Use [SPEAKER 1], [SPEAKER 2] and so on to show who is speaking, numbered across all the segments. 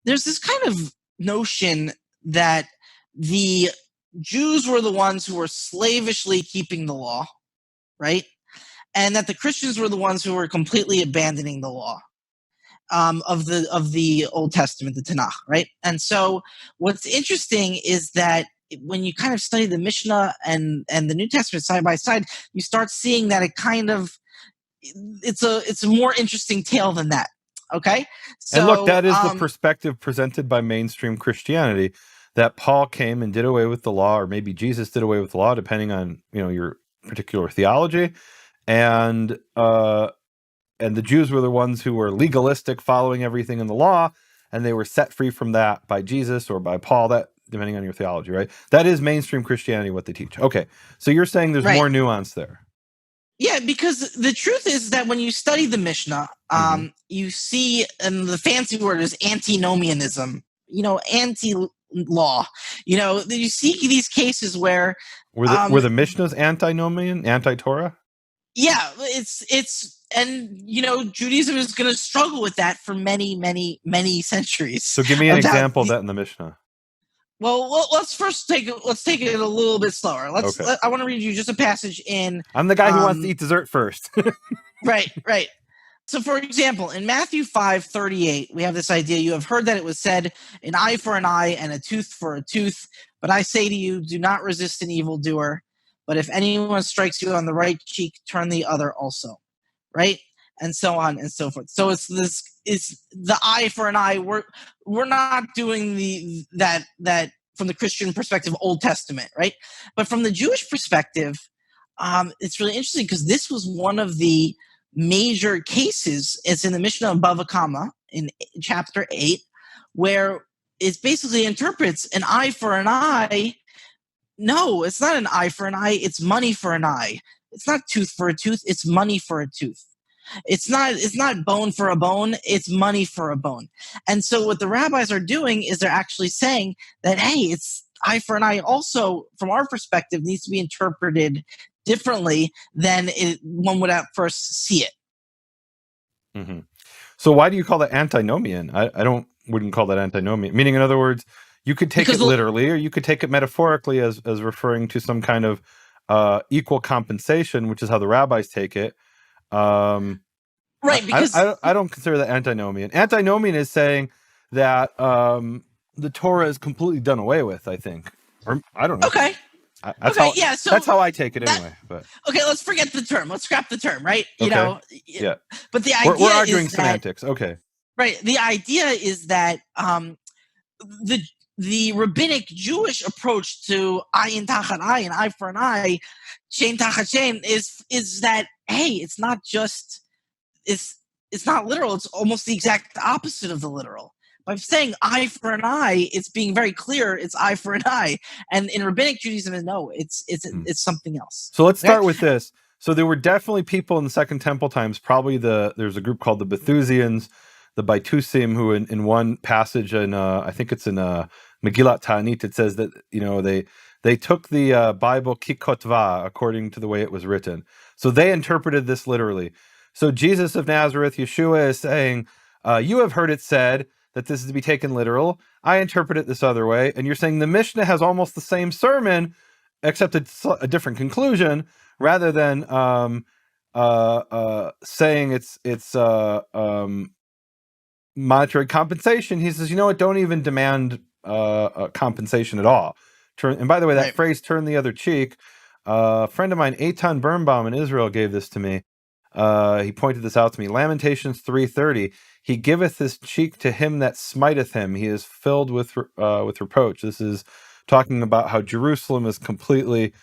[SPEAKER 1] there's this kind of notion that the Jews were the ones who were slavishly keeping the law, right? And that the Christians were the ones who were completely abandoning the law of the Old Testament, the Tanakh, right? And so what's interesting is that when you kind of study the Mishnah and the New Testament side by side, you start seeing that it's a more interesting tale than that. Okay, so
[SPEAKER 2] and look, that is the perspective presented by mainstream Christianity, that Paul came and did away with the law, or maybe Jesus did away with the law, depending on your particular theology, and the Jews were the ones who were legalistic, following everything in the law, and they were set free from that by Jesus or by Paul. That depending on your theology, right? That is mainstream Christianity, what they teach. Okay, so you're saying there's more nuance there.
[SPEAKER 1] Yeah, because the truth is that when you study the Mishnah, you see, and the fancy word is antinomianism, anti-law. You see these cases where...
[SPEAKER 2] Were the Mishnahs antinomian, anti-Torah?
[SPEAKER 1] Yeah, and Judaism is going to struggle with that for many, many, many centuries.
[SPEAKER 2] So give me an example of that in the Mishnah.
[SPEAKER 1] Well, let's take it a little bit slower. I want to read you just a passage in...
[SPEAKER 2] I'm the guy who wants to eat dessert first.
[SPEAKER 1] Right. So, for example, in Matthew 5:38, we have this idea: you have heard that it was said, an eye for an eye and a tooth for a tooth. But I say to you, do not resist an evildoer. But if anyone strikes you on the right cheek, turn the other also. Right? And so on and so forth. So it's the eye for an eye. We're not doing that from the Christian perspective, Old Testament, right? But from the Jewish perspective, it's really interesting because this was one of the major cases. It's in the Mishnah of Bava Kama in chapter 8, where it basically interprets an eye for an eye. No, it's not an eye for an eye. It's money for an eye. It's not tooth for a tooth. It's money for a tooth. It's not bone for a bone. It's money for a bone. And so what the rabbis are doing is they're actually saying that, hey, it's eye for an eye also, from our perspective, needs to be interpreted differently than one would at first see it.
[SPEAKER 2] Mm-hmm. So why do you call that antinomian? I wouldn't call that antinomian. Meaning, in other words, you could take it literally, or you could take it metaphorically as referring to some kind of equal compensation, which is how the rabbis take it.
[SPEAKER 1] Right, because
[SPEAKER 2] I don't consider that antinomian. Antinomian is saying that the Torah is completely done away with, I think. Or I don't know.
[SPEAKER 1] Okay.
[SPEAKER 2] That's how I take it anyway. But
[SPEAKER 1] okay, let's forget the term. Let's scrap the term, right?
[SPEAKER 2] Yeah.
[SPEAKER 1] But the idea
[SPEAKER 2] we're arguing
[SPEAKER 1] is
[SPEAKER 2] semantics. Okay.
[SPEAKER 1] Right. The idea is that the rabbinic Jewish approach to ayin tachat eye and eye for an eye, shein tachat shein, is that, hey, it's not just it's not literal. It's almost the exact opposite of the literal. By saying eye for an eye, it's being very clear. It's eye for an eye, and in rabbinic Judaism, no, it's something else.
[SPEAKER 2] So let's start with this. So there were definitely people in the Second Temple times. Probably there's a group called the Bethesians, the Baitusim, who in one passage, and I think it's in Megillat Ta'anit, it says that they took the Bible kikotva, according to the way it was written. So they interpreted this literally. So Jesus of Nazareth, Yeshua, is saying, you have heard it said that this is to be taken literal. I interpret it this other way. And you're saying the Mishnah has almost the same sermon, except it's a different conclusion, rather than saying it's monetary compensation. He says, you know what, don't even demand compensation at all. And by the way, that phrase, turn the other cheek, a friend of mine, Eitan Birnbaum in Israel, gave this to me. He pointed this out to me. Lamentations 3:30. He giveth his cheek to him that smiteth him. He is filled with reproach. This is talking about how Jerusalem is completely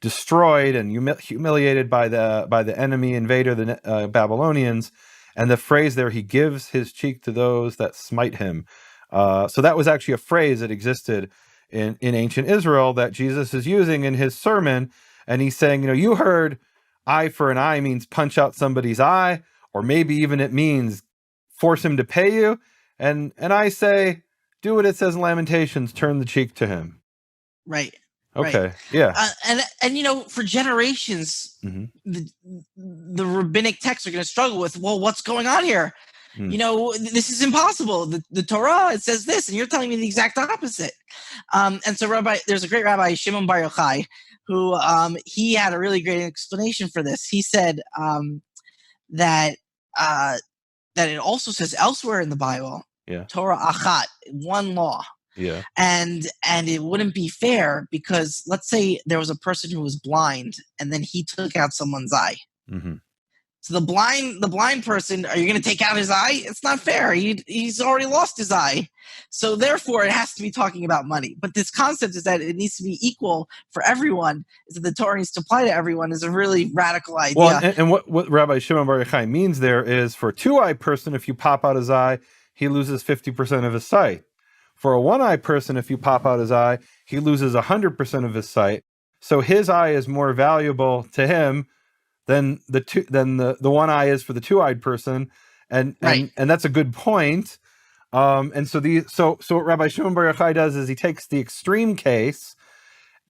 [SPEAKER 2] destroyed and humiliated by the enemy invader, the Babylonians. And the phrase there, he gives his cheek to those that smite him. So that was actually a phrase that existed in ancient Israel that Jesus is using in his sermon. And he's saying, you heard eye for an eye means punch out somebody's eye, or maybe even it means force him to pay you. And I say, do what it says in Lamentations, turn the cheek to him.
[SPEAKER 1] Right.
[SPEAKER 2] Okay.
[SPEAKER 1] Right.
[SPEAKER 2] Yeah.
[SPEAKER 1] And for generations, the rabbinic texts are going to struggle with, well, what's going on here? This is impossible. The Torah, it says this, and you're telling me the exact opposite. And so there's a great rabbi, Shimon Bar Yochai, who he had a really great explanation for this. He said that it also says elsewhere in the Bible, Torah achat, one law.
[SPEAKER 2] Yeah.
[SPEAKER 1] And it wouldn't be fair because let's say there was a person who was blind and then he took out someone's eye.
[SPEAKER 2] Mm-hmm.
[SPEAKER 1] So the blind person, are you going to take out his eye? It's not fair. He's already lost his eye. So therefore, it has to be talking about money. But this concept is that it needs to be equal for everyone. Is that the Torah needs to apply to everyone is a really radical idea.
[SPEAKER 2] Well, and what Rabbi Shimon Bar Yochai means there is for a two-eyed person, if you pop out his eye, he loses 50% of his sight. For a one-eyed person, if you pop out his eye, he loses 100% of his sight. So his eye is more valuable to him than the one eye is for the two-eyed person, and that's a good point. And so what Rabbi Shimon Bar Yochai does is he takes the extreme case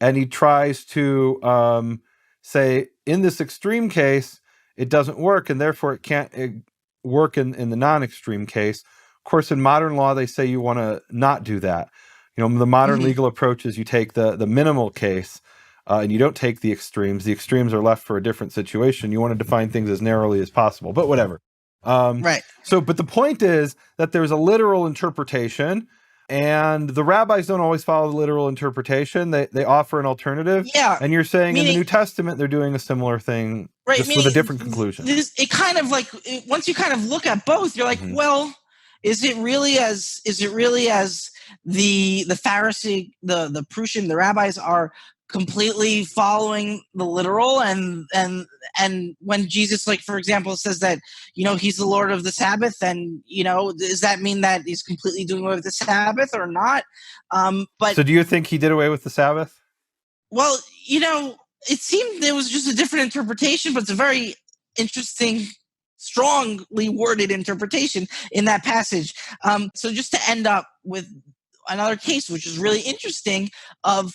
[SPEAKER 2] and he tries to say in this extreme case it doesn't work, and therefore it can't work in the non-extreme case. Of course, in modern law they say you want to not do that. The modern legal approach is you take the minimal case. And you don't take the extremes. The extremes are left for a different situation. You want to define things as narrowly as possible, but whatever.
[SPEAKER 1] Right.
[SPEAKER 2] So, but the point is that there's a literal interpretation, and the rabbis don't always follow the literal interpretation. They offer an alternative.
[SPEAKER 1] Yeah.
[SPEAKER 2] And you're saying in the New Testament they're doing a similar thing,
[SPEAKER 1] right?
[SPEAKER 2] Just with a different conclusion.
[SPEAKER 1] It kind of like once you kind of look at both, you're like, well, is it really as the Pharisee, the Prushim, the rabbis are completely following the literal, and when Jesus, like for example, says that he's the Lord of the Sabbath, and does that mean that he's completely doing away with the Sabbath or not? But
[SPEAKER 2] so do you think he did away with the Sabbath?
[SPEAKER 1] Well, it seemed there was just a different interpretation, but it's a very interesting, strongly worded interpretation in that passage. So just to end up with another case, which is really interesting, of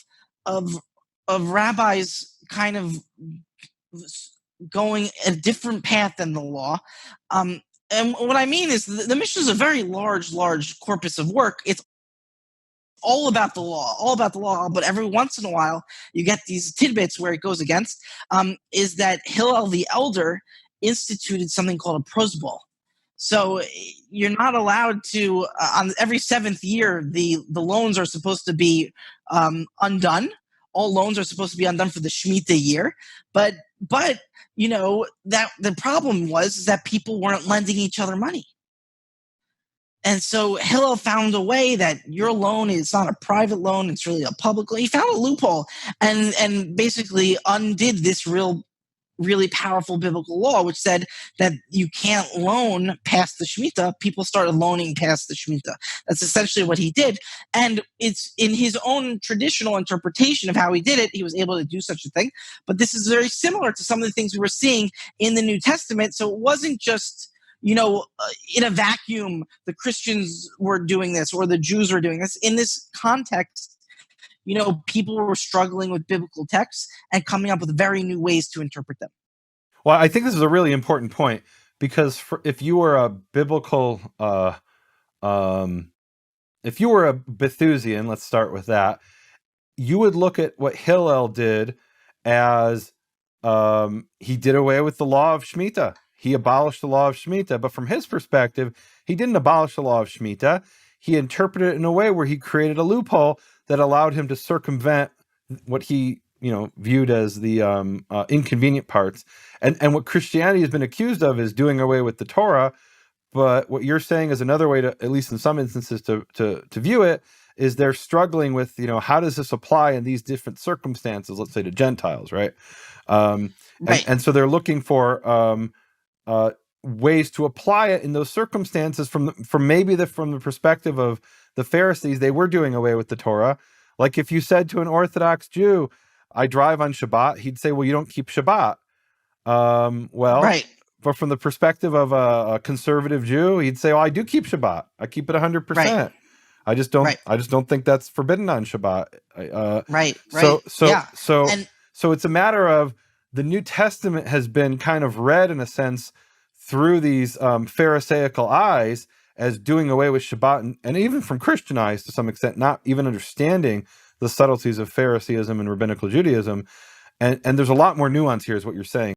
[SPEAKER 1] rabbis kind of going a different path than the law. And what I mean is the Mishnah is a very large corpus of work. It's all about the law, but every once in a while you get these tidbits where it goes against, is that Hillel the elder instituted something called a prosbul. So you're not allowed to, on every seventh year, the loans are supposed to be undone. All loans are supposed to be undone for the Shemitah year. But that the problem was that people weren't lending each other money. And so Hillel found a way that your loan is not a private loan, it's really a public loan. He found a loophole and basically undid this really powerful biblical law, which said that you can't loan past the Shemitah. People started loaning past the Shemitah. That's essentially what he did. And it's in his own traditional interpretation of how he did it, he was able to do such a thing. But this is very similar to some of the things we were seeing in the New Testament. So it wasn't just, in a vacuum, the Christians were doing this or the Jews were doing this. In this context, people were struggling with biblical texts and coming up with very new ways to interpret them.
[SPEAKER 2] Well, I think this is a really important point because if you were a biblical, if you were a Bethesian, let's start with that, you would look at what Hillel did as he did away with the law of Shemitah. He abolished the law of Shemitah, but from his perspective, he didn't abolish the law of Shemitah. He interpreted it in a way where he created a loophole that allowed him to circumvent what he, viewed as the inconvenient parts. And what Christianity has been accused of is doing away with the Torah. But what you're saying is another way to, at least in some instances, to view it is they're struggling with, how does this apply in these different circumstances, let's say to Gentiles, right?
[SPEAKER 1] Right.
[SPEAKER 2] And so they're looking for ways to apply it in those circumstances from the perspective of the Pharisees. They were doing away with the Torah. Like if you said to an Orthodox Jew, I drive on Shabbat, he'd say, well, you don't keep Shabbat.
[SPEAKER 1] Right.
[SPEAKER 2] But from the perspective of a conservative Jew, he'd say, oh, I do keep Shabbat. I keep it 100%.
[SPEAKER 1] Right.
[SPEAKER 2] I just don't think that's forbidden on Shabbat.
[SPEAKER 1] Right.
[SPEAKER 2] So it's a matter of the New Testament has been kind of read in a sense through these Pharisaical eyes as doing away with Shabbat, and even from Christian eyes to some extent, not even understanding the subtleties of Phariseeism and rabbinical Judaism. And there's a lot more nuance here, is what you're saying.